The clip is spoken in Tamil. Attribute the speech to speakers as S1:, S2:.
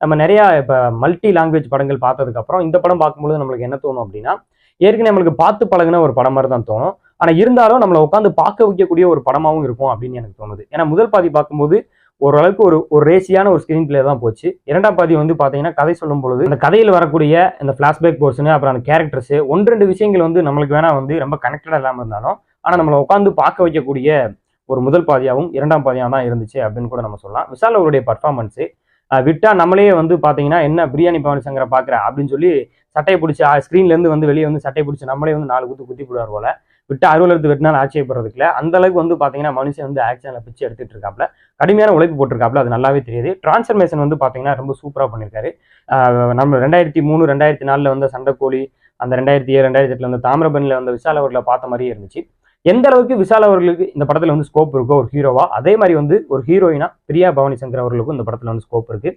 S1: நம்ம நிறைய இப்போ மல்டி லாங்குவேஜ் படங்கள் பார்த்ததுக்கப்புறம் இந்த படம் பார்க்கும்போது நம்மளுக்கு என்ன தோணும் அப்படின்னா, ஏற்கனவே நம்மளுக்கு பார்த்து பழகுன ஒரு படம் மாதிரி தான் தோணும். ஆனா இருந்தாலும் நம்மள உட்காந்து பார்க்க வைக்கக்கூடிய ஒரு படமாவும் இருக்கும் அப்படின்னு எனக்கு தோணுது. ஏன்னா முதல் பாதி பார்க்கும்போது ஓரளவுக்கு ஒரு ரேசியான ஒரு ஸ்கிரீன் பிளே தான் போச்சு. இரண்டாம் பாதி வந்து பாத்தீங்கன்னா கதை சொல்லும் பொழுது அந்த கதையில் வரக்கூடிய இந்த பிளாஷ்பேக் போர்ஷன் அப்புறம் அந்த கேரக்டர்ஸ் ஒன்று ரெண்டு விஷயங்கள் வந்து நம்மளுக்கு வேணா வந்து ரொம்ப கனெக்டடா இல்லாம இருந்தாலும் ஆனா நம்மளை உட்காந்து பார்க்க வைக்கக்கூடிய ஒரு முதல் பாதியாகவும் இரண்டாம் பாதியாக தான் இருந்துச்சு அப்படின்னு கூட நம்ம சொல்லலாம். விஷால் அவருடைய பர்ஃபார்மன்ஸ் விட்டா நம்மளே வந்து பாத்தீங்கன்னா என்ன பிரியாணி பவனி சங்கரை பாக்குற அப்படின்னு சொல்லி சட்டையை பிடிச்சி ஸ்கிரீன்ல இருந்து வந்து வெளியே வந்து சட்டையை பிடிச்சி நம்மளே வந்து 4 குத்தி போடுவார் போல. விட்டு அறுவல் எடுத்து வெட்டினாலும் ஆச்சரியப்படுறதுக்குல அந்த அளவுக்கு வந்து பாத்தீங்கன்னா மனுஷன் வந்து ஆக்ஷன்ல பிச்சு எடுத்துட்டு இருக்காப்ல. கடுமையான உழைப்பு போட்டிருக்காப்ல, அது நல்லாவே தெரியுது. டிரான்ஸ்ஃபர்மேஷன் வந்து பாத்தீங்கன்னா ரொம்ப சூப்பரா பண்ணியிருக்காரு. நம்ம 2003 2004 வந்த சண்டைக்கோழி, அந்த 2007 2008 வந்த தாமிரபரணியில வந்த விஷால் அவர்களை பார்த்த மாதிரியே இருந்துச்சு. எந்த அளவுக்கு விஷால் அவர்களுக்கு இந்த படத்துல வந்து ஸ்கோப் இருக்கோ ஒரு ஹீரோவா, அதே மாதிரி வந்து ஒரு ஹீரோயினா பிரியா பவானி சங்கர் அவர்களுக்கும் இந்த படத்துல வந்து ஸ்கோப் இருக்கு.